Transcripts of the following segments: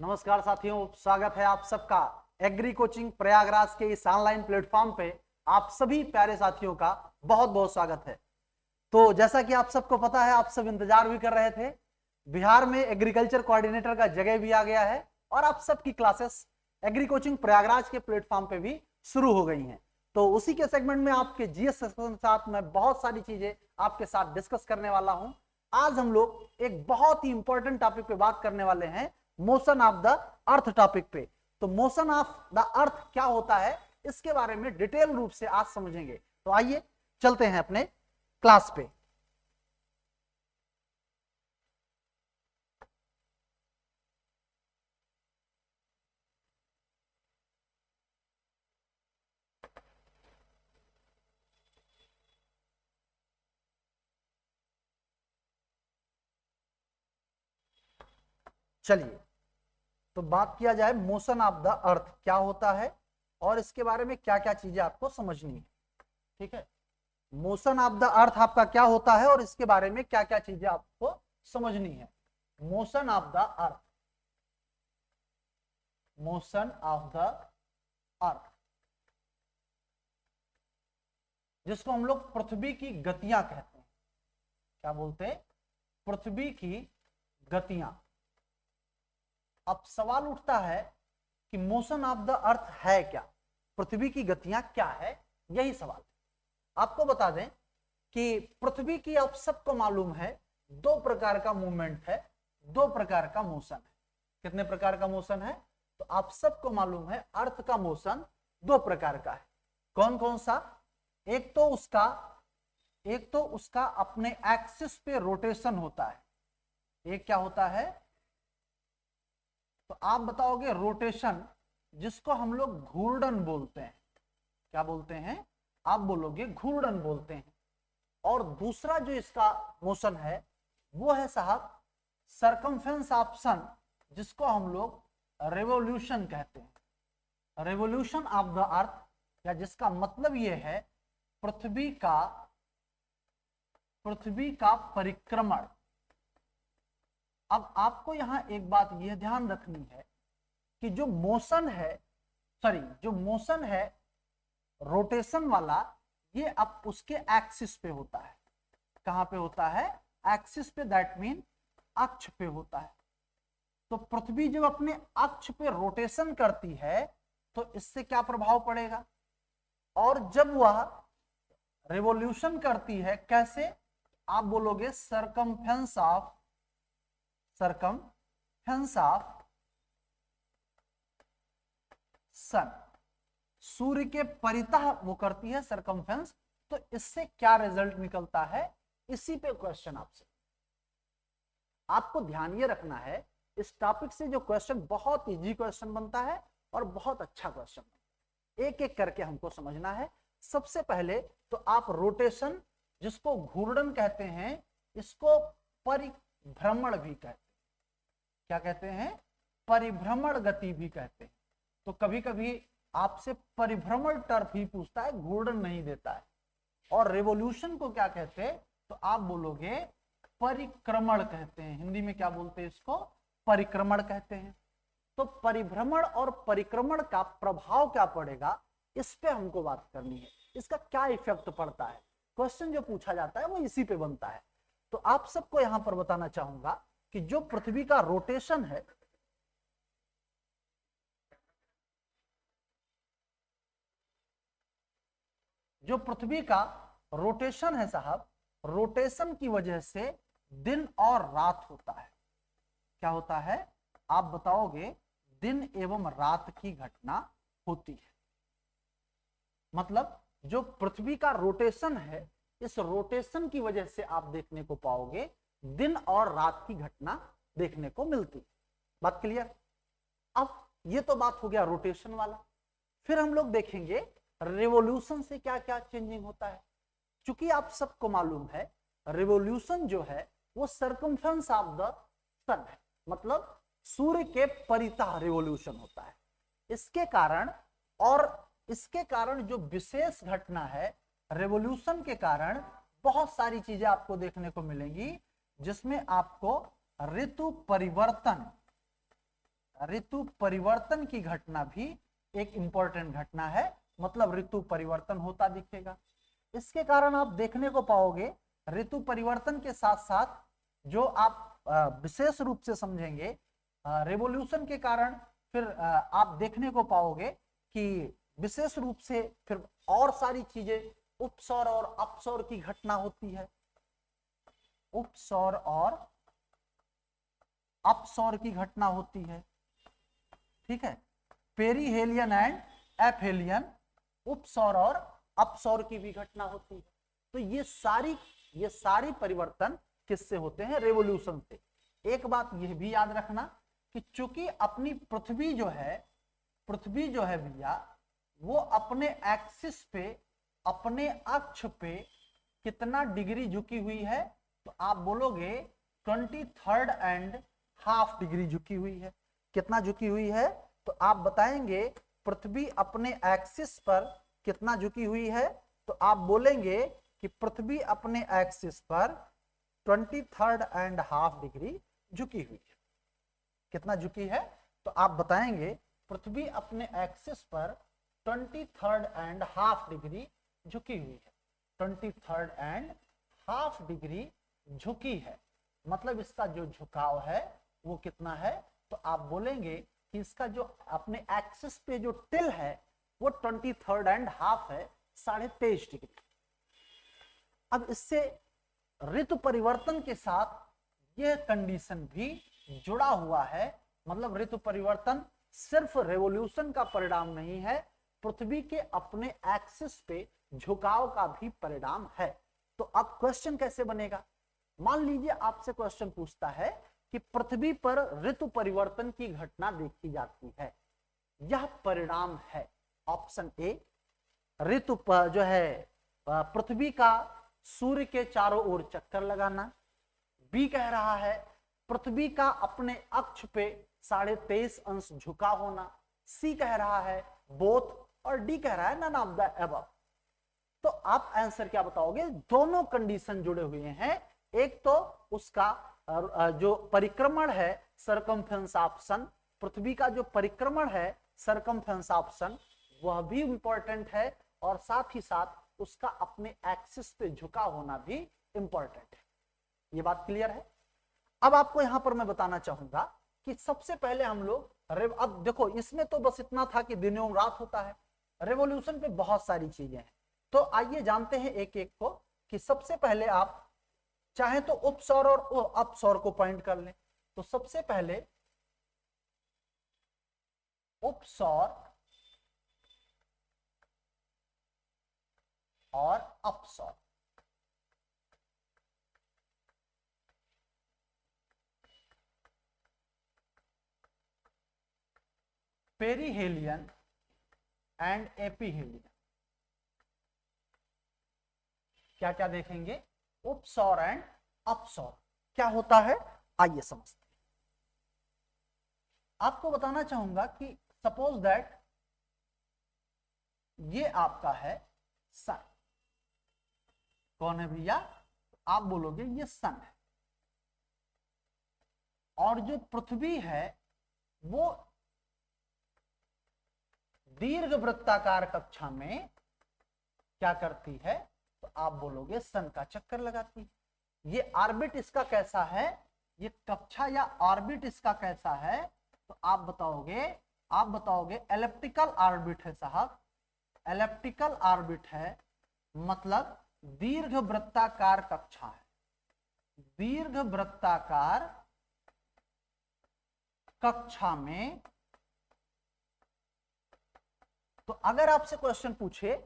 नमस्कार साथियों, स्वागत है आप सबका एग्री कोचिंग प्रयागराज के इस ऑनलाइन प्लेटफॉर्म पे। आप सभी प्यारे साथियों का बहुत बहुत स्वागत है। तो जैसा कि आप सबको पता है, आप सब इंतजार भी कर रहे थे, बिहार में एग्रीकल्चर कोऑर्डिनेटर का जगह भी आ गया है और आप सबकी क्लासेस एग्री कोचिंग प्रयागराज के प्लेटफॉर्म पे भी शुरू हो गई हैं। तो उसी के सेगमेंट में आपके जीएस सेक्शन के साथ मैं बहुत सारी चीजें आपके साथ डिस्कस करने वाला हूं। आज हम लोग एक बहुत ही इंपॉर्टेंट टॉपिक पे बात करने वाले हैं, motion of the earth topic पे। तो मोशन ऑफ द अर्थ क्या होता है, इसके बारे में डिटेल रूप से आज समझेंगे। तो आइए चलते हैं अपने क्लास पे। चलिए तो बात किया जाए मोशन ऑफ द अर्थ क्या होता है और इसके बारे में क्या क्या चीजें आपको समझनी है। ठीक है, मोशन ऑफ द अर्थ आपका क्या होता है और इसके बारे में क्या क्या चीजें आपको समझनी है। Motion of the earth, motion of the earth जिसको हम लोग पृथ्वी की गतियां कहते हैं। क्या बोलते हैं? पृथ्वी की गतियां। अब सवाल उठता है कि मोशन ऑफ द अर्थ है क्या, पृथ्वी की गतियां क्या है, यही सवाल। आपको बता दें कि पृथ्वी की आप सबको मालूम है दो प्रकार का मूवमेंट है, दो प्रकार का मोशन है। कितने प्रकार का मोशन है? तो आप सबको मालूम है अर्थ का मोशन दो प्रकार का है। कौन कौन सा? एक तो उसका अपने एक्सिस पे रोटेशन होता है। एक क्या होता है? तो आप बताओगे रोटेशन, जिसको हम लोग घूर्णन बोलते हैं। क्या बोलते हैं? आप बोलोगे घूर्णन बोलते हैं। और दूसरा जो इसका मोशन है वो है साहब सरकमफेरेंस ऑप्शन, जिसको हम लोग रेवोल्यूशन कहते हैं। रेवोल्यूशन ऑफ द अर्थ, या जिसका मतलब ये है पृथ्वी का परिक्रमण। अब आपको यहां एक बात यह ध्यान रखनी है कि जो मोशन है रोटेशन वाला, ये अब उसके एक्सिस पे होता है। कहां पे होता है? एक्सिस पे, दैट मीन अक्ष पे होता है। तो पृथ्वी जब अपने अक्ष पे रोटेशन करती है तो इससे क्या प्रभाव पड़ेगा? और जब वह रेवोल्यूशन करती है, कैसे? आप बोलोगे सरकमफेरेंस ऑफ सन, सूर्य के परितः वो करती है सरकमफेरेंस। तो इससे क्या रिजल्ट निकलता है, इसी पे क्वेश्चन आपसे। आपको ध्यान ये रखना है, इस टॉपिक से जो क्वेश्चन बहुत इजी क्वेश्चन बनता है और बहुत अच्छा क्वेश्चन बनता है। एक एक करके हमको समझना है। सबसे पहले तो आप रोटेशन, जिसको घूर्णन कहते हैं, इसको परिभ्रमण भी कहते हैं। क्या कहते हैं? परिभ्रमण गति भी कहते हैं। तो कभी कभी आपसे परिभ्रमण टर्फ ही पूछता है, घूर्णन नहीं देता है। और रेवोल्यूशन को क्या कहते हैं? तो आप बोलोगे परिक्रमण कहते हैं। हिंदी में क्या बोलते हैं इसको? परिक्रमण कहते हैं। तो परिभ्रमण और परिक्रमण का प्रभाव क्या पड़ेगा, इस पे हमको बात करनी है। इसका क्या इफेक्ट पड़ता है, क्वेश्चन जो पूछा जाता है वो इसी पे बनता है। तो आप सबको यहां पर बताना चाहूंगा कि जो पृथ्वी का रोटेशन है, जो पृथ्वी का रोटेशन है साहब, रोटेशन की वजह से दिन और रात होता है। क्या होता है? आप बताओगे दिन एवं रात की घटना होती है। मतलब जो पृथ्वी का रोटेशन है, इस रोटेशन की वजह से आप देखने को पाओगे दिन और रात की घटना देखने को मिलती। बात क्लियर? अब ये तो बात हो गया रोटेशन वाला। फिर हम लोग देखेंगे रिवॉल्यूशन से क्या क्या चेंजिंग होता है। क्योंकि आप सबको मालूम है रिवॉल्यूशन जो है वो सर्कमफेरेंस ऑफ द सन है, मतलब सूर्य के परितः रिवॉल्यूशन होता है। इसके कारण जो विशेष घटना है, रेवोल्यूशन के कारण बहुत सारी चीजें आपको देखने को मिलेंगी, जिसमें आपको ऋतु ऋतु परिवर्तन की घटना भी एक इंपॉर्टेंट घटना है, मतलब ऋतु परिवर्तन होता दिखेगा। इसके कारण आप देखने को पाओगे ऋतु परिवर्तन के साथ साथ जो आप विशेष रूप से समझेंगे रेवोल्यूशन के कारण फिर आप देखने को पाओगे कि विशेष रूप से फिर और सारी चीजें उपसौर और अपसौर की घटना होती है। उपसौर और अपसौर की घटना होती है, ठीक है। पेरीहेलियन एंड एपहेलियन उपसौर और अपसौर की भी घटना होती है। तो ये सारी परिवर्तन किससे होते हैं? रेवोल्यूशन से। एक बात यह भी याद रखना कि चूंकि अपनी पृथ्वी जो है भैया, वो अपने एक्सिस पे, अपने अक्ष पे कितना डिग्री झुकी हुई है? तो आप बोलोगे 23.5 डिग्री झुकी हुई है। कितना झुकी हुई है? तो आप बताएंगे पृथ्वी अपने एक्सिस पर कितना झुकी हुई है? तो आप बोलेंगे कि पृथ्वी अपने एक्सिस पर 23.5 डिग्री झुकी हुई है। कितना झुकी है? तो आप बताएंगे पृथ्वी अपने एक्सिस पर 23.5 डिग्री झुकी हुई है। 23.5 डिग्री झुकी है, मतलब इसका जो झुकाव है वो कितना है? तो आप बोलेंगे कि इसका जो अपने एक्सिस पे जो टिल है वो 23.5 है, 23.5 डिग्री। अब इससे ऋतु परिवर्तन के साथ यह कंडीशन भी जुड़ा हुआ है, मतलब ऋतु परिवर्तन सिर्फ रेवोल्यूशन का परिणाम नहीं है, पृथ्वी के अपने एक्सिस पे झुकाव का भी परिणाम है। तो अब क्वेश्चन कैसे बनेगा? मान लीजिए आपसे क्वेश्चन पूछता है कि पृथ्वी पर ऋतु परिवर्तन की घटना देखी जाती है, यह परिणाम है। ऑप्शन ए, ऋतु जो है पृथ्वी का सूर्य के चारों ओर चक्कर लगाना। बी कह रहा है पृथ्वी का अपने अक्ष पे 23.5 अंश झुका होना। सी कह रहा है बोथ, और डी कह रहा है नन ऑफ द अबव। तो आप आंसर क्या बताओगे? दोनों कंडीशन जुड़े हुए हैं। एक तो उसका जो परिक्रमण है सरकमफेरेंस ऑप्शन, पृथ्वी का जो परिक्रमण है सरकमफेरेंस ऑप्शन, वह भी इंपॉर्टेंट है, और साथ ही साथ उसका अपने एक्सिस पे झुका होना भी इंपॉर्टेंट है। ये बात क्लियर है? अब आपको यहां पर मैं बताना चाहूंगा कि सबसे पहले हम लोग अब देखो, इसमें तो बस इतना था कि दिन एवं रात होता है, रेवोल्यूशन पे बहुत सारी चीजें हैं। तो आइए जानते हैं एक एक को, कि सबसे पहले आप चाहे तो उपसौर और अपसौर को पॉइंट कर लें। तो सबसे पहले उपसौर और अपसौर। पेरीहेलियन एंड एपीहेलियन क्या क्या देखेंगे? उपसौर एंड अपसौर क्या होता है, आइए समझते हैं। आपको बताना चाहूंगा कि सपोज दैट ये आपका है सन। कौन है भैया? आप बोलोगे ये सन है, और जो पृथ्वी है वो दीर्घ वृत्ताकार कक्षा में क्या करती है? तो आप बोलोगे सन का चक्कर लगाती है। ये ऑर्बिट इसका कैसा है? ये कक्षा या ऑर्बिट इसका कैसा है? तो आप बताओगे एलिप्टिकल ऑर्बिट है साहब, एलिप्टिकल ऑर्बिट है, मतलब दीर्घ वृत्ताकार कक्षा है, दीर्घ वृत्ताकार कक्षा में। तो अगर आपसे क्वेश्चन पूछे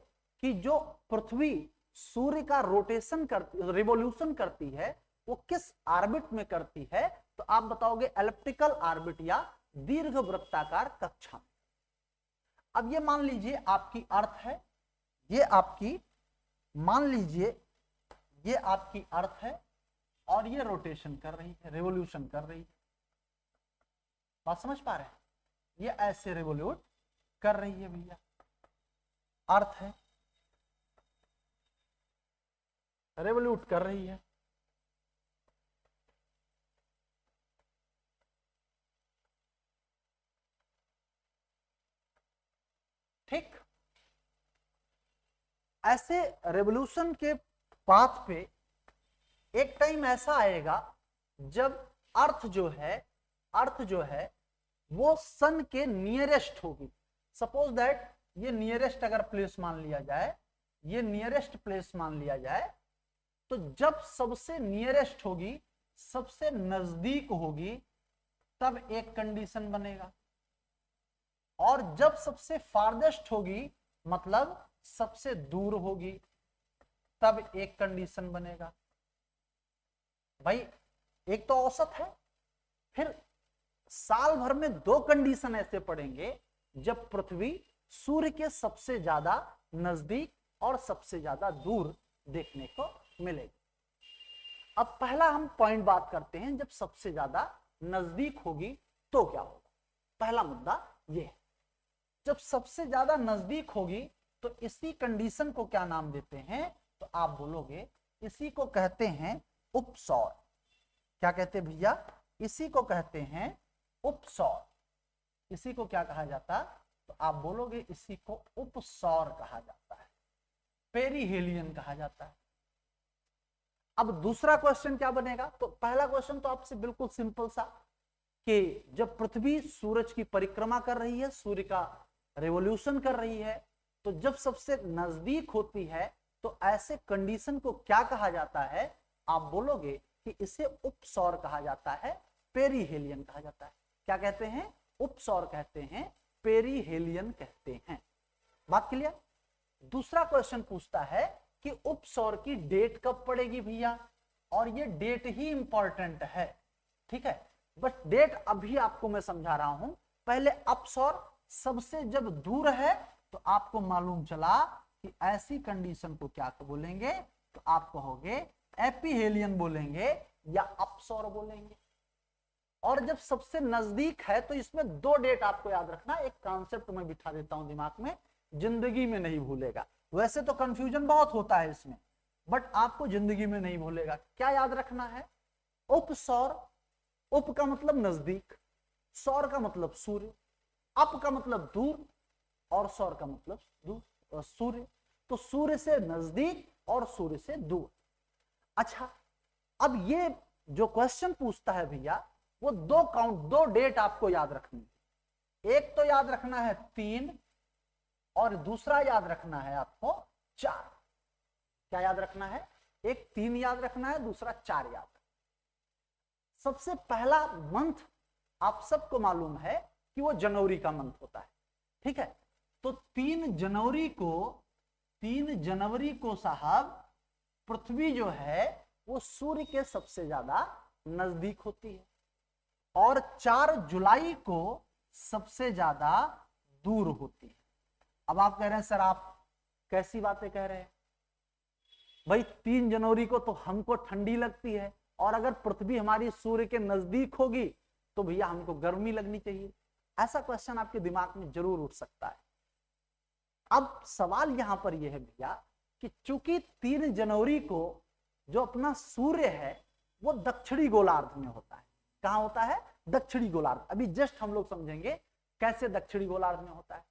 कि जो पृथ्वी सूर्य का रोटेशन करती, रिवॉल्यूशन करती है, वो किस ऑर्बिट में करती है? तो आप बताओगे एलिप्टिकल ऑर्बिट या दीर्घ वृत्ताकार कक्षा में। अब ये मान लीजिए आपकी अर्थ है, ये आपकी, मान लीजिए ये आपकी अर्थ है, और ये रोटेशन कर रही है, रिवॉल्यूशन कर रही है। बात समझ पा रहे हैं? ये ऐसे रिवॉल्यूट कर रही है भैया, अर्थ है, रिवॉल्यूट कर रही है। ठीक, ऐसे रेवोल्यूशन के पाथ पे एक टाइम ऐसा आएगा जब अर्थ जो है वो सन के नियरेस्ट होगी। सपोज दैट ये नियरेस्ट अगर प्लेस मान लिया जाए, ये नियरेस्ट प्लेस मान लिया जाए, तो जब सबसे नियरेस्ट होगी, सबसे नजदीक होगी, तब एक कंडीशन बनेगा, और जब सबसे फारदेस्ट होगी मतलब सबसे दूर होगी, तब एक कंडीशन बनेगा। भाई एक तो औसत है, फिर साल भर में दो कंडीशन ऐसे पड़ेंगे जब पृथ्वी सूर्य के सबसे ज्यादा नजदीक और सबसे ज्यादा दूर देखने को मिलेगी। अब पहला हम पॉइंट बात करते हैं, जब सबसे ज्यादा नजदीक होगी तो क्या होगा। पहला मुद्दा यह है, जब सबसे ज्यादा नजदीक होगी तो इसी कंडीशन को क्या नाम देते हैं, तो आप बोलोगे इसी को कहते हैं उपसौर। क्या कहते हैं भैया, इसी को कहते हैं उपसौर। इसी को क्या कहा जाता, तो आप बोलोगे इसी को उपसौर कहा जाता है, पेरीहेलियन कहा जाता है। अब दूसरा क्वेश्चन क्या बनेगा, तो पहला क्वेश्चन तो आपसे बिल्कुल सिंपल सा, कि जब पृथ्वी सूरज की परिक्रमा कर रही है, सूर्य का रेवोल्यूशन कर रही है, तो जब सबसे नजदीक होती है तो ऐसे कंडीशन को क्या कहा जाता है, आप बोलोगे कि इसे उपसौर कहा जाता है, पेरीहेलियन कहा जाता है। क्या कहते हैं, उपसौर कहते हैं, पेरीहेलियन कहते हैं। बात क्लियर। दूसरा क्वेश्चन पूछता है कि उपसौर की डेट कब पड़ेगी भैया, और ये डेट ही इंपॉर्टेंट है, ठीक है। बट डेट अभी आपको मैं समझा रहा हूं, पहले अपसौर सबसे जब दूर है तो आपको मालूम चला कि ऐसी कंडीशन को क्या बोलेंगे, तो आप कहोगे एपीहेलियन बोलेंगे या अपसौर बोलेंगे। और जब सबसे नजदीक है तो इसमें दो डेट आपको याद रखना, एक कॉन्सेप्ट मैं बिठा देता हूं दिमाग में, जिंदगी में नहीं भूलेगा। वैसे तो कंफ्यूजन बहुत होता है इसमें, बट आपको जिंदगी में नहीं भूलेगा। क्या याद रखना है, उपसौर, उप का मतलब नजदीक, सौर का मतलब सूर्य, अप का मतलब दूर, और सौर का मतलब दूर सूर्य। तो सूर्य से नजदीक और सूर्य से दूर। अच्छा, अब ये जो क्वेश्चन पूछता है भैया, वो दो डेट आपको याद रखनी है। एक तो याद रखना है 3 और दूसरा याद रखना है आपको 4। क्या याद रखना है, एक 3 याद रखना है, दूसरा 4 याद। सबसे पहला मंथ आप सबको मालूम है कि वो जनवरी का मंथ होता है, ठीक है। तो 3 जनवरी को साहब पृथ्वी जो है वो सूर्य के सबसे ज्यादा नजदीक होती है, और 4 जुलाई को सबसे ज्यादा दूर होती है। अब आप कह रहे हैं सर आप कैसी बातें कह रहे हैं भाई, 3 जनवरी को तो हमको ठंडी लगती है, और अगर पृथ्वी हमारी सूर्य के नजदीक होगी तो भैया हमको गर्मी लगनी चाहिए। ऐसा क्वेश्चन आपके दिमाग में जरूर उठ सकता है। अब सवाल यहां पर यह है भैया कि चूंकि 3 जनवरी को जो अपना सूर्य है वो दक्षिणी गोलार्ध में होता है। कहां होता है, दक्षिणी गोलार्ध। अभी जस्ट हम लोग समझेंगे कैसे दक्षिणी गोलार्ध में होता है।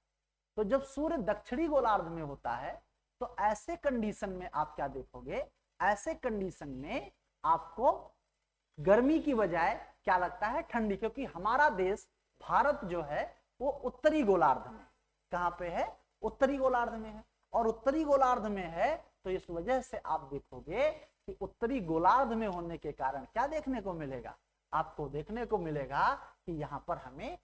तो जब सूर्य दक्षिणी गोलार्ध में होता है तो ऐसे कंडीशन में आप क्या देखोगे, ऐसे कंडीशन में आपको गर्मी की बजाय क्या लगता है, ठंडी। क्योंकि हमारा देश भारत जो है वो उत्तरी गोलार्ध में, कहां पे है, उत्तरी गोलार्ध में है। और उत्तरी गोलार्ध में है तो इस वजह से आप देखोगे कि उत्तरी गोलार्ध में होने के कारण क्या देखने को मिलेगा, आपको देखने को मिलेगा कि यहां पर हमें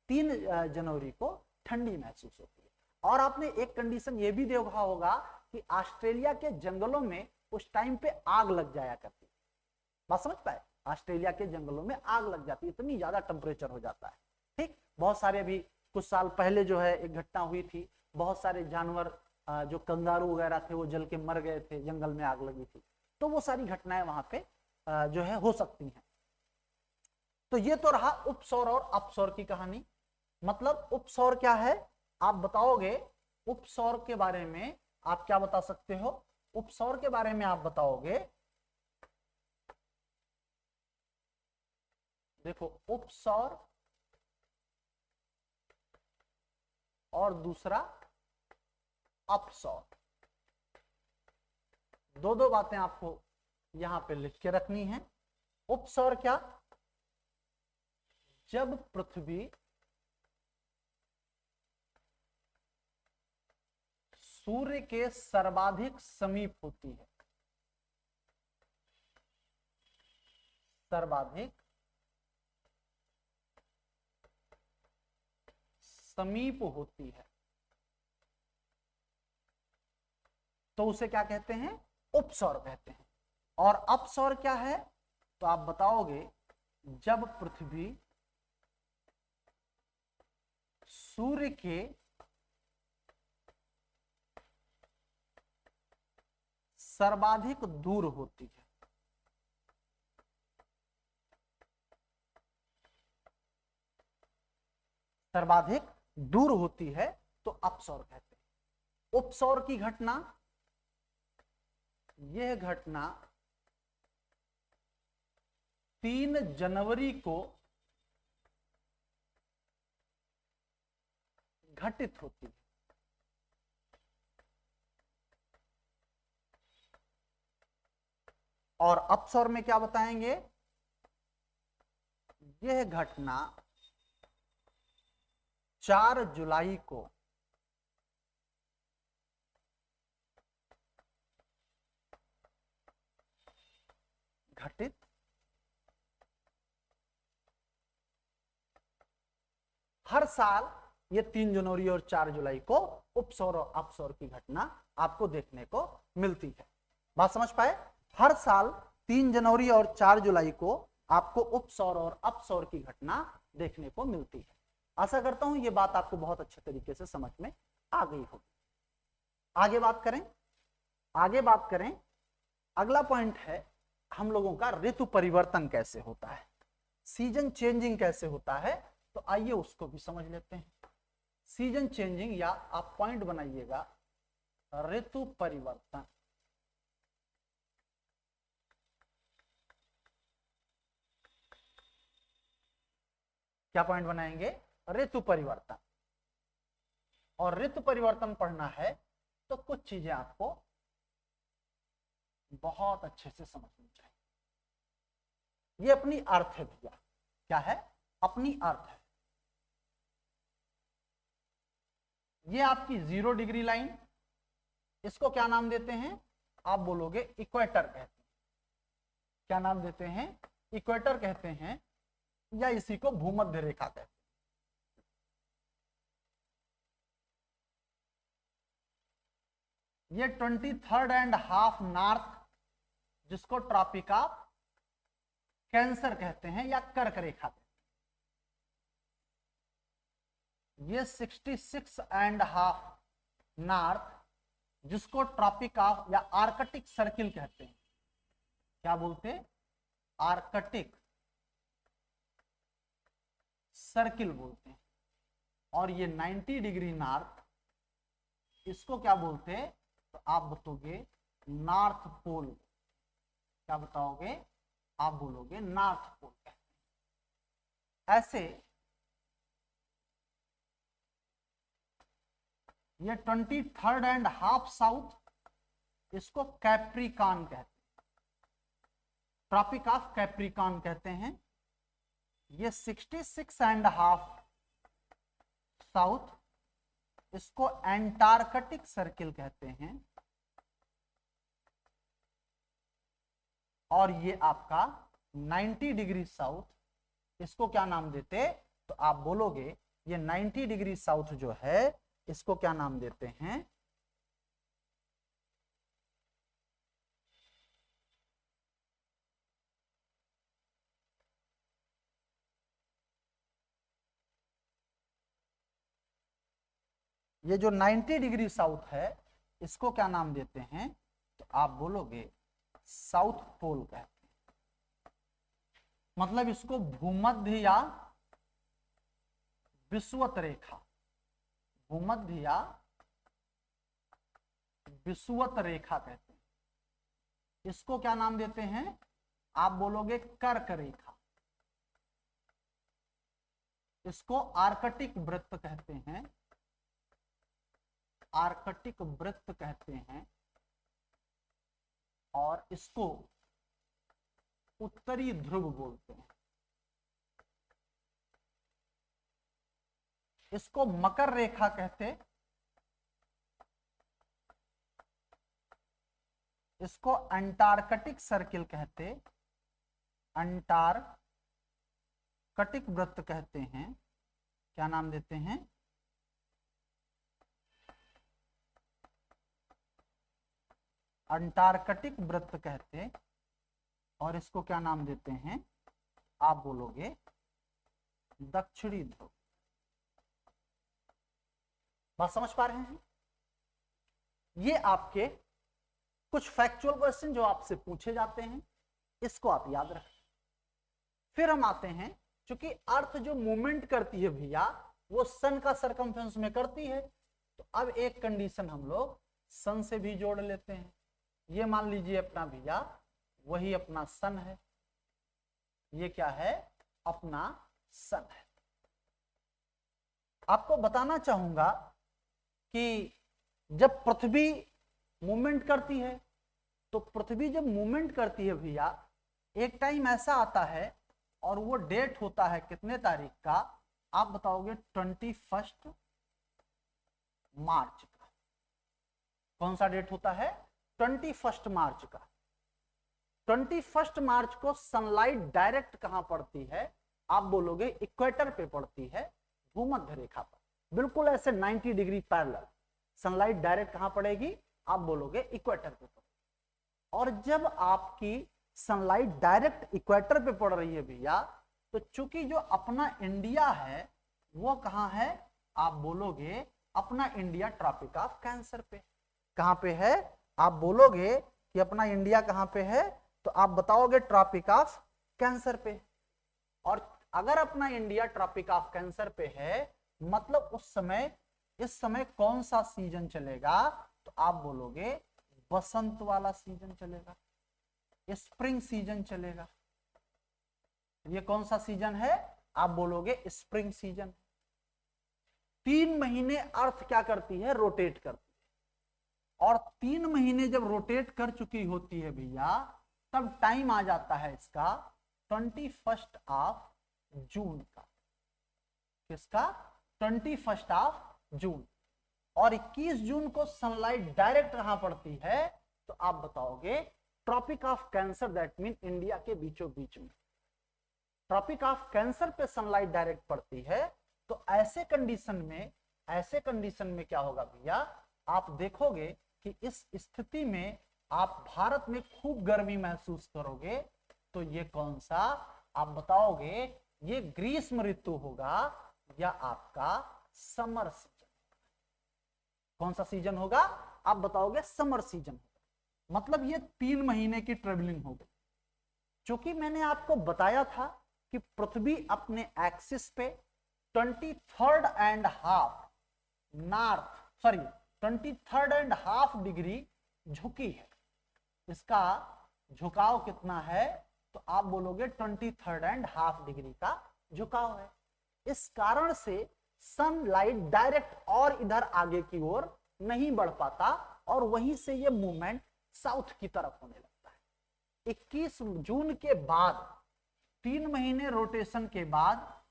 3 जनवरी को ठंडी महसूस होती है। और आपने एक कंडीशन ये भी देखा होगा कि ऑस्ट्रेलिया के जंगलों में उस टाइम पे आग लग जाया करती है। बात समझ पाए, ऑस्ट्रेलिया के जंगलों में आग लग जाती है, इतनी ज्यादा टेम्परेचर हो जाता है, ठीक। बहुत सारे अभी कुछ साल पहले जो है एक घटना हुई थी, बहुत सारे जानवर जो कंगारू वगैरह थे वो जल के मर गए थे, जंगल में आग लगी थी। तो वो सारी घटनाएं वहां पे जो है हो सकती हैं। तो ये तो रहा उपसौर और अपसौर की कहानी। मतलब उपसौर क्या है आप बताओगे, उपसौर के बारे में आप क्या बता सकते हो, उपसौर के बारे में आप बताओगे, देखो उपसौर और दूसरा अपसौर। दो दो बातें आपको यहां पे लिख के रखनी है। उपसौर क्या? जब पृथ्वी सूर्य के सर्वाधिक समीप होती है, सर्वाधिक समीप होती है, तो उसे क्या कहते हैं? उपसौर कहते हैं। और अपसौर क्या है? तो आप बताओगे जब पृथ्वी सूर्य के सर्वाधिक दूर होती है, सर्वाधिक दूर होती है तो अपसौर कहते हैं। उपसौर की घटना, यह घटना 3 जनवरी को घटित होती है। और अपसौर में क्या बताएंगे? यह घटना 4 जुलाई को घटित हर साल ये 3 जनवरी और 4 जुलाई को उपसौर और अपसौर की घटना आपको देखने को मिलती है। बात समझ पाए? हर साल 3 जनवरी और 4 जुलाई को आपको उपसौर और अपसौर की घटना देखने को मिलती है। आशा करता हूं ये बात आपको बहुत अच्छे तरीके से समझ में आ गई होगी। आगे बात करें, अगला पॉइंट है हम लोगों का ऋतु परिवर्तन कैसे होता है, सीजन चेंजिंग कैसे होता है। तो आइए उसको भी समझ लेते हैं। सीजन चेंजिंग, या आप पॉइंट बनाइएगा ऋतु परिवर्तन। क्या पॉइंट बनाएंगे? ऋतु परिवर्तन। और ऋतु परिवर्तन पढ़ना है तो कुछ चीजें आपको बहुत अच्छे से समझनी चाहिए। ये अपनी अर्थ है भैया। क्या है? अपनी अर्थ है। ये आपकी 0 डिग्री लाइन, इसको क्या नाम देते हैं? आप बोलोगे इक्वेटर कहते हैं। क्या नाम देते हैं? इक्वेटर कहते हैं, या इसी को भूमध्य रेखा कहते हैं। ये 23.5 नॉर्थ, जिसको ट्रॉपिक ऑफ कैंसर कहते हैं या कर्क रेखा कहते हैं। ये 66.5 नॉर्थ, जिसको ट्रॉपिक ऑफ या आर्कटिक सर्किल कहते हैं। क्या बोलते हैं? आर्कटिक सर्किल बोलते हैं। और ये 90 डिग्री नॉर्थ, इसको क्या बोलते हैं? तो आप बताओगे नॉर्थ पोल। क्या बताओगे? आप बोलोगे नॉर्थ पोल। ऐसे ये 23.5 साउथ, इसको कैप्रिकॉन कहते हैं, ट्रॉपिक ऑफ कैप्रिकॉन कहते हैं। ये 66.5 साउथ, इसको एंटार्कटिक सर्किल कहते हैं। और ये आपका 90 डिग्री साउथ, इसको क्या नाम देते? तो आप बोलोगे ये 90 डिग्री साउथ जो है, इसको क्या नाम देते हैं? ये जो 90 डिग्री साउथ है, इसको क्या नाम देते हैं? तो आप बोलोगे साउथ पोल कहते हैं। मतलब इसको भूमध्य या विषुवत रेखा, भूमध्य या विषुवत रेखा कहते हैं। इसको क्या नाम देते हैं? आप बोलोगे कर्क रेखा। इसको आर्कटिक वृत्त कहते हैं। आर्कटिक वृत्त कहते हैं और इसको उत्तरी ध्रुव बोलते हैं। इसको मकर रेखा कहते, इसको अंटार्कटिक सर्किल कहते, अंटार्कटिक वृत्त कहते हैं। क्या नाम देते हैं? अंटार्कटिक वृत्त कहते, और इसको क्या नाम देते हैं? आप बोलोगे दक्षिणी ध्रुव। बात समझ पा रहे हैं? ये आपके कुछ फैक्चुअल क्वेश्चन जो आपसे पूछे जाते हैं, इसको आप याद रखें। फिर हम आते हैं, क्योंकि अर्थ जो मूवमेंट करती है भैया वो सन का सरकमफेरेंस में करती है, तो अब एक कंडीशन हम लोग सन से भी जोड़ लेते हैं। ये मान लीजिए अपना भैया वही अपना सन है, ये क्या है? अपना सन है। आपको बताना चाहूंगा कि जब पृथ्वी मूवमेंट करती है, तो पृथ्वी जब मूवमेंट करती है भैया, एक टाइम ऐसा आता है और वो डेट होता है कितने तारीख का? आप बताओगे 21 मार्च का। कौन सा डेट होता है? 21 मार्च का। 21 मार्च को सनलाइट डायरेक्ट कहां पड़ती है? आप बोलोगे इक्वेटर पे पड़ती है, भूमध्य रेखा पर, बिल्कुल ऐसे 90 डिग्री पैरेलल सनलाइट डायरेक्ट कहां पड़ेगी? आप बोलोगे इक्वेटर पे पड़ेगी। और जब आपकी सनलाइट डायरेक्ट इक्वेटर पे पड़ रही है भैया, तो चूंकि जो अपना इंडिया है वो कहां है? आप बोलोगे अपना इंडिया ट्रॉपिक ऑफ कैंसर पे। कहां पे है? आप बोलोगे कि अपना इंडिया कहां पे है, तो आप बताओगे ट्रॉपिक ऑफ कैंसर पे। और अगर अपना इंडिया ट्रॉपिक ऑफ कैंसर पे है, मतलब उस समय, इस समय कौन सा सीजन चलेगा? तो आप बोलोगे बसंत वाला सीजन चलेगा, स्प्रिंग सीजन चलेगा। ये कौन सा सीजन है? आप बोलोगे स्प्रिंग सीजन। 3 महीने अर्थ क्या करती है? रोटेट करती है। और 3 महीने जब रोटेट कर चुकी होती है भैया, तब टाइम आ जाता है इसका 21 ऑफ जून का। किसका? 21 ऑफ जून। और 21 जून को सनलाइट डायरेक्ट कहां पड़ती है? तो आप बताओगे tropic of cancer, that mean India के बीचों बीच में। ट्रॉपिक ऑफ कैंसर पे सनलाइट डायरेक्ट पड़ती है, तो ऐसे कंडीशन में क्या होगा भैया? आप देखोगे कि इस स्थिति में आप भारत में खूब गर्मी महसूस करोगे। तो ये कौन सा? आप बताओगे ये ग्रीष्म ऋतु होगा या आपका समर सीजन। कौन सा सीजन होगा? आप बताओगे समर सीजन। मतलब ये 3 महीने की ट्रेवलिंग हो गई। क्योंकि मैंने आपको बताया था कि पृथ्वी अपने एक्सिस पे 23.5 डिग्री झुकी है। इसका झुकाव कितना है? तो आप बोलोगे 23.5 डिग्री का झुकाव है। इस कारण से सनलाइट डायरेक्ट और इधर आगे की ओर नहीं बढ़ पाता, और वहीं से ये मूवमेंट साउथ की तरफ होने लगता है। 21 जून के बाद 3 महीने रोटेशन के बाद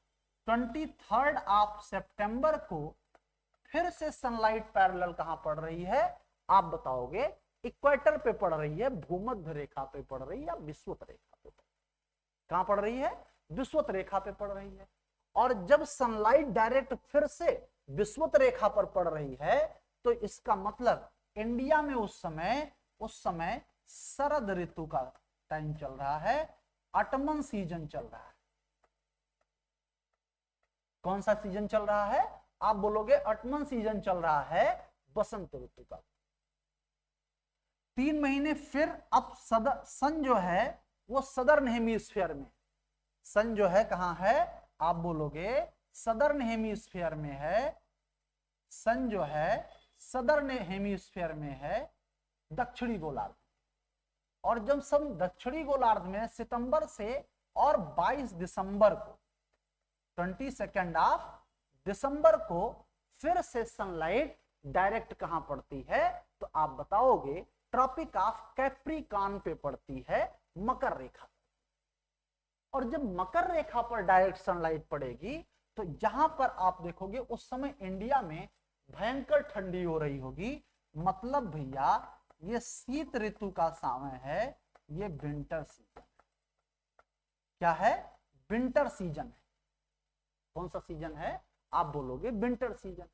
23 ऑफ सितंबर को फिर से सनलाइट पैरेलल कहां पड़ रही है? आप बताओगे इक्वेटर पे पड़ रही है, भूमध्य रेखा पे पड़ रही है या विषुवत रेखा पे? कहां पड़ रही है? विषुवत रेखा पे पड़ रही है। और जब सनलाइट डायरेक्ट फिर से विषुवत रेखा पर पड़ रही है, तो इसका मतलब इंडिया में उस समय शरद ऋतु का टाइम चल रहा है, ऑटमन सीजन चल रहा है। कौन सा सीजन चल रहा है? आप बोलोगे ऑटमन सीजन चल रहा है, बसंत ऋतु का। 3 महीने फिर अब सन जो है वो सदर्न हेमिस्फीयर में, सन जो है कहां है? आप बोलोगे सदर्न हेमिस्फीयर में है। सन जो है सदर्न हेमिस्फीयर में है, दक्षिणी गोलार्ध। और जब सन दक्षिणी गोलार्ध में सितंबर से और 22 दिसंबर को, 22 ऑफ दिसंबर को फिर से सनलाइट डायरेक्ट कहां पड़ती है, तो आप बताओगे ट्रॉपिक ऑफ कैप्रिकॉर्न पे पड़ती है, मकर रेखा। और जब मकर रेखा पर डायरेक्ट सनलाइट पड़ेगी तो यहां पर आप देखोगे उस समय इंडिया में भयंकर ठंडी हो रही होगी, मतलब भैया ये शीत ऋतु का समय है, ये विंटर सीजन। क्या है? विंटर सीजन है। कौन सा सीजन है? आप बोलोगे विंटर सीजन।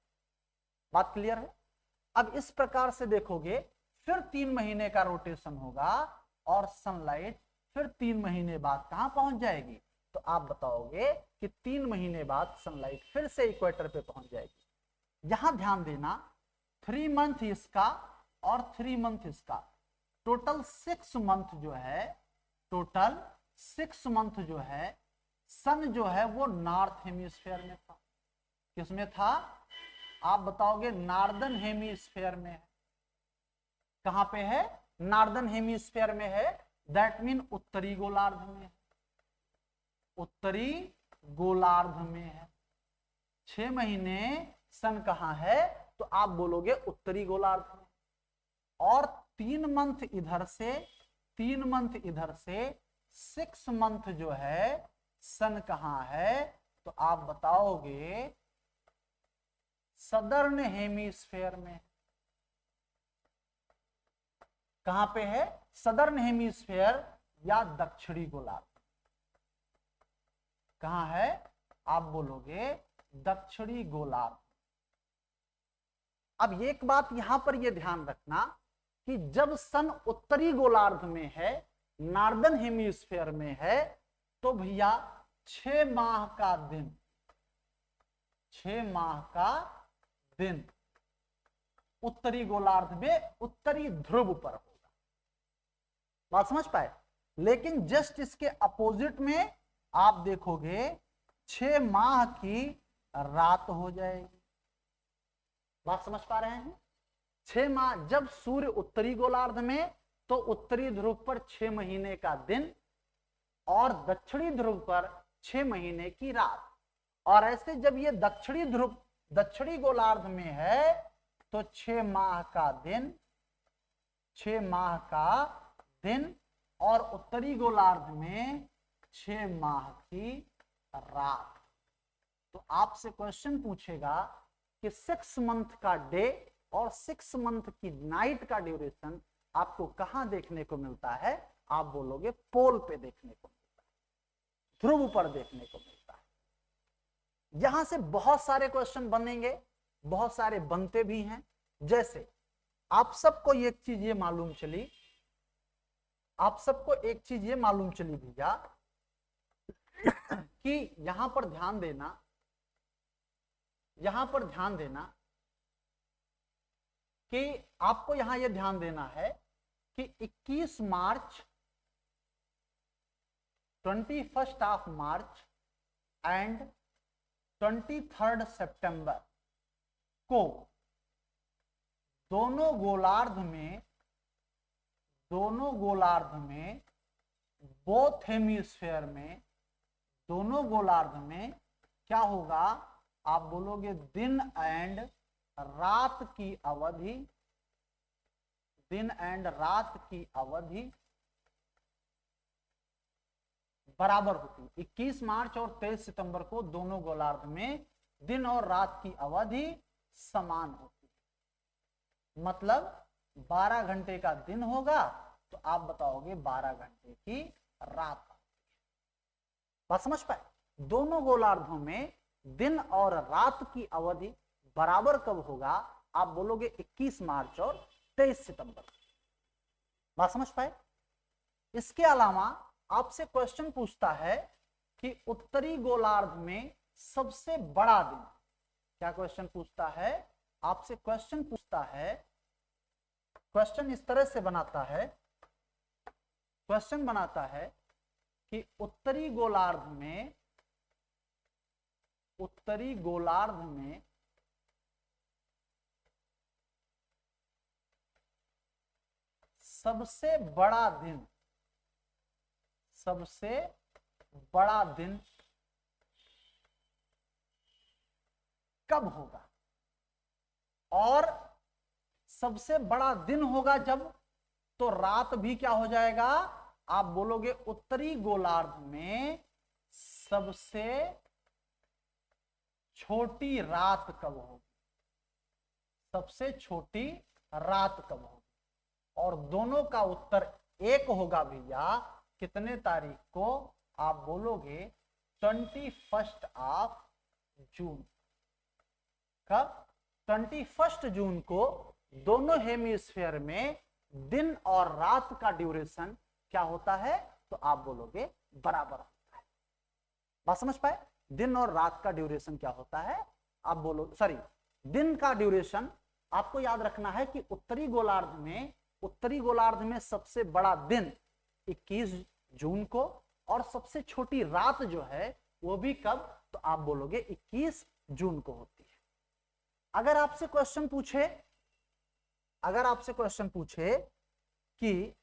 बात क्लियर है? अब इस प्रकार से देखोगे फिर 3 महीने का रोटेशन होगा और सनलाइट फिर 3 महीने बाद कहां पहुंच जाएगी, तो आप बताओगे कि 3 महीने बाद सनलाइट फिर से इक्वेटर पे पहुंच जाएगी। यहां ध्यान देना 3 मंथ इसका और 3 मंथ इसका, टोटल 6 मंथ जो है, टोटल 6 मंथ जो है सन जो है वो नॉर्थ हेमिस्फीयर में था। किसमें था? आप बताओगे नॉर्दर्न हेमिस्फीयर में है। कहां पे है? नॉर्दर्न हेमिस्फीयर में है, दैट मीन उत्तरी गोलार्ध में है, उत्तरी गोलार्ध में है। 6 महीने सन कहां है, तो आप बोलोगे उत्तरी गोलार्ध में। और 3 मंथ इधर से, 3 मंथ इधर से 6 मंथ जो है सन कहां है, तो आप बताओगे सदर्न हेमिस्फीयर में। कहां पे है? सदर्न हेमिस्फीयर या दक्षिणी गोलार्ध। कहां है? आप बोलोगे दक्षिणी गोलार्ध। अब एक बात यहां पर यह ध्यान रखना कि जब सन उत्तरी गोलार्ध में है, नॉर्दर्न हेमिस्फीयर में है, तो भैया 6 माह का दिन, 6 माह का दिन उत्तरी गोलार्ध में उत्तरी ध्रुव पर होगा। बात समझ पाए? लेकिन जस्ट इसके अपोजिट में आप देखोगे 6 माह की रात हो जाएगी। बात समझ पा रहे हैं? 6 माह, जब सूर्य उत्तरी गोलार्ध में, तो उत्तरी ध्रुव पर 6 महीने का दिन और दक्षिणी ध्रुव पर 6 महीने की रात। और ऐसे जब ये दक्षिणी ध्रुव, दक्षिणी गोलार्ध में है, तो 6 माह का दिन, 6 माह का दिन, और उत्तरी गोलार्ध में 6 माह की रात। तो आपसे क्वेश्चन पूछेगा कि 6 मंथ का डे और 6 मंथ की नाइट का ड्यूरेशन आपको कहां देखने को मिलता है, आप बोलोगे पोल पे देखने को मिलता है, ध्रुव पर देखने को मिलता है। यहां से बहुत सारे क्वेश्चन बनेंगे, बहुत सारे बनते भी हैं। जैसे आप सबको एक चीज ये मालूम चली, आप सबको एक चीज ये मालूम चली भैया कि यहां पर ध्यान देना, यहां पर ध्यान देना कि आपको यहां यह ध्यान देना है कि 21 मार्च, 21 ऑफ मार्च एंड 23 सितंबर को दोनों गोलार्ध में, दोनों गोलार्ध में, बोथ हेमिस्फीयर में, दोनों गोलार्ध में क्या होगा, आप बोलोगे दिन एंड रात की अवधि, दिन एंड रात की अवधि बराबर होती। 21 मार्च और 23 सितंबर को दोनों गोलार्ध में दिन और रात की अवधि समान होती है। मतलब 12 घंटे का दिन होगा तो आप बताओगे 12 घंटे की रात। बात समझ पाए? दोनों गोलार्धों में दिन और रात की अवधि बराबर कब होगा, आप बोलोगे 21 मार्च और 23 सितंबर। बात समझ पाए? इसके अलावा आपसे क्वेश्चन पूछता है कि उत्तरी गोलार्ध में सबसे बड़ा दिन, क्या क्वेश्चन पूछता है आपसे? क्वेश्चन पूछता है, क्वेश्चन इस तरह से बनाता है, क्वेश्चन बनाता है कि उत्तरी गोलार्ध में, उत्तरी गोलार्ध में सबसे बड़ा दिन, सबसे बड़ा दिन कब होगा? और सबसे बड़ा दिन होगा जब, तो रात भी क्या हो जाएगा, आप बोलोगे उत्तरी गोलार्ध में सबसे छोटी रात कब होगी, सबसे छोटी रात कब होगी। और दोनों का उत्तर एक होगा भैया, कितने तारीख को, आप बोलोगे 21 जून। कब? 21 जून को दोनों हेमिस्फीयर में दिन और रात का ड्यूरेशन क्या होता है, तो आप बोलोगे बराबर होता है। बात समझ पाए? दिन और रात का ड्यूरेशन क्या होता है, आप बोलो, सॉरी, दिन का ड्यूरेशन आपको याद रखना है कि उत्तरी गोलार्ध में सबसे बड़ा दिन 21 जून को, और सबसे छोटी रात जो है वो भी कब, तो आप बोलोगे 21 जून को होती है। अगर आपसे क्वेश्चन पूछे कि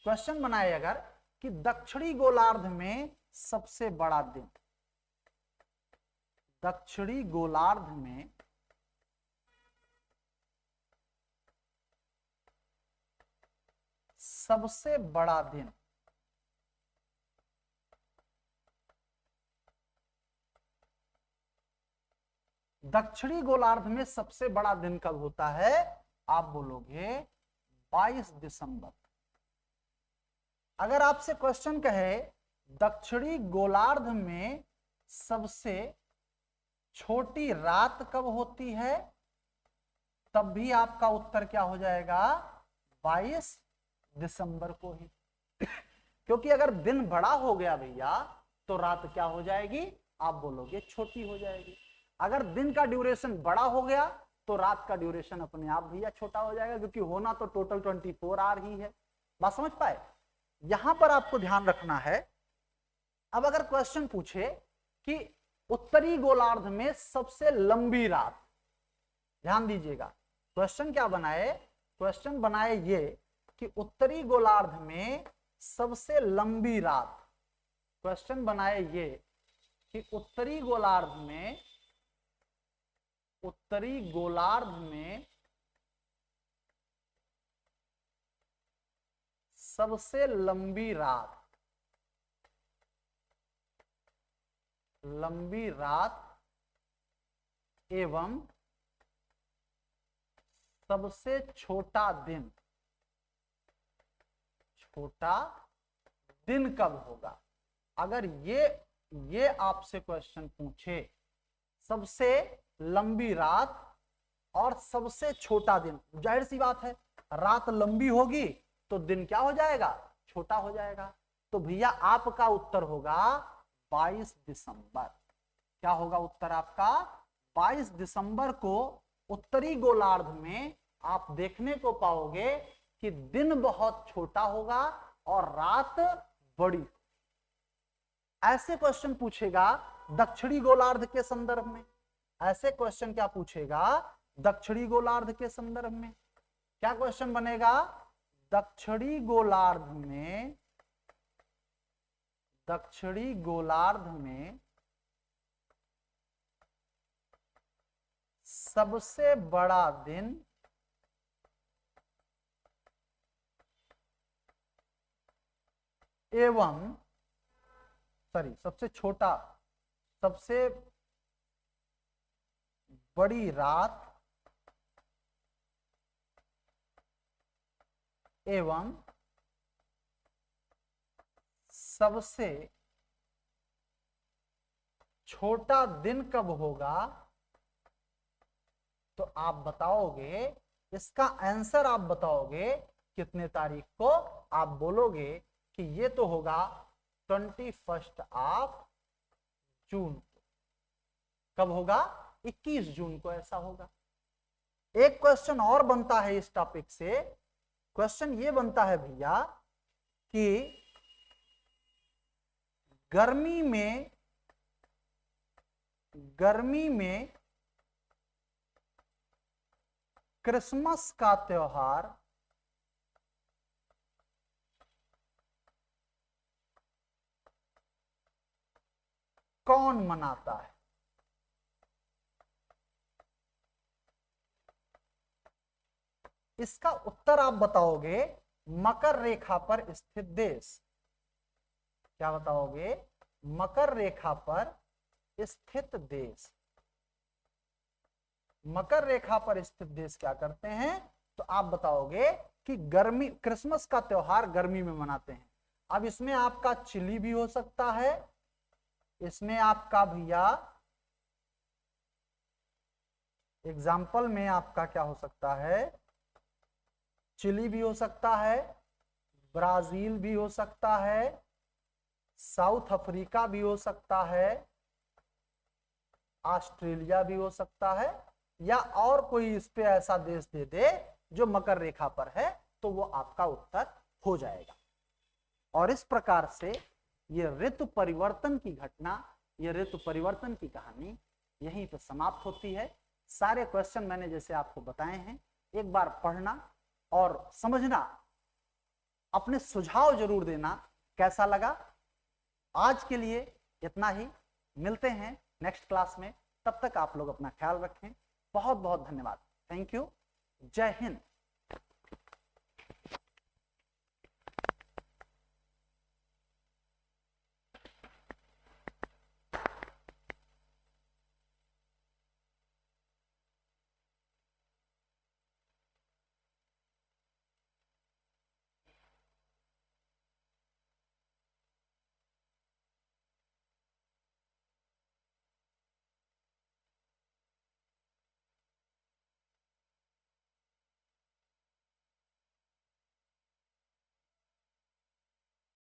क्वेश्चन बनाए अगर कि दक्षिणी गोलार्ध में सबसे बड़ा दिन, दक्षिणी गोलार्ध में सबसे बड़ा दिन, दक्षिणी गोलार्ध में सबसे बड़ा दिन कब होता है, आप बोलोगे 22 दिसंबर। अगर आपसे क्वेश्चन कहे दक्षिणी गोलार्ध में सबसे छोटी रात कब होती है, तब भी आपका उत्तर क्या हो जाएगा, 22 दिसंबर को ही। क्योंकि अगर दिन बड़ा हो गया भैया तो रात क्या हो जाएगी, आप बोलोगे छोटी हो जाएगी। अगर दिन का ड्यूरेशन बड़ा हो गया तो रात का ड्यूरेशन अपने आप भैया छोटा हो जाएगा, क्योंकि होना तो टोटल 24 आवर ही है। बात समझ पाए? यहां पर आपको ध्यान रखना है। अब अगर क्वेश्चन पूछे कि उत्तरी गोलार्ध में सबसे लंबी रात, ध्यान दीजिएगा क्वेश्चन क्या बनाए, क्वेश्चन बनाए ये कि उत्तरी गोलार्ध में सबसे लंबी रात, क्वेश्चन बनाए ये कि उत्तरी गोलार्ध में सबसे लंबी रात एवं सबसे छोटा दिन कब होगा। अगर ये आपसे क्वेश्चन पूछे, सबसे लंबी रात और सबसे छोटा दिन, जाहिर सी बात है रात लंबी होगी तो दिन क्या हो जाएगा, छोटा हो जाएगा। तो भैया आपका उत्तर होगा 22 दिसंबर। क्या होगा उत्तर आपका, 22 दिसंबर को उत्तरी गोलार्ध में आप देखने को पाओगे कि दिन बहुत छोटा होगा और रात बड़ी। ऐसे क्वेश्चन पूछेगा दक्षिणी गोलार्ध के संदर्भ में, ऐसे क्वेश्चन क्या पूछेगा दक्षिणी गोलार्ध के संदर्भ में, क्या क्वेश्चन बनेगा, दक्षिणी गोलार्ध में सबसे बड़ा दिन एवं सबसे छोटा, सबसे बड़ी रात एवं सबसे छोटा दिन कब होगा, तो आप बताओगे, इसका आंसर आप बताओगे कितने तारीख को, आप बोलोगे कि ये तो होगा 21 जून। कब होगा, 21 जून को ऐसा होगा। एक क्वेश्चन और बनता है इस टॉपिक से, क्वेश्चन ये बनता है भैया कि गर्मी में क्रिसमस का त्योहार कौन मनाता है। इसका उत्तर आप बताओगे मकर रेखा पर स्थित देश। क्या बताओगे? मकर रेखा पर स्थित देश। मकर रेखा पर स्थित देश क्या करते हैं? तो आप बताओगे कि गर्मी, क्रिसमस का त्योहार गर्मी में मनाते हैं। अब इसमें आपका चिली भी हो सकता है, इसमें आपका भैया एग्जाम्पल में आपका क्या हो सकता है? चिली भी हो सकता है, ब्राजील भी हो सकता है, साउथ अफ्रीका भी हो सकता है, ऑस्ट्रेलिया भी हो सकता है, या और कोई इस पे ऐसा देश दे दे जो मकर रेखा पर है, तो वो आपका उत्तर हो जाएगा। और इस प्रकार से ये ऋतु परिवर्तन की घटना, ये ऋतु परिवर्तन की कहानी यहीं पे समाप्त होती है। सारे क्वेश्चन मैंने जैसे आपको बताए हैं, एक बार पढ़ना और समझना, अपने सुझाव जरूर देना कैसा लगा। आज के लिए इतना ही, मिलते हैं नेक्स्ट क्लास में। तब तक आप लोग अपना ख्याल रखें। बहुत बहुत धन्यवाद। Thank you. जय हिंद।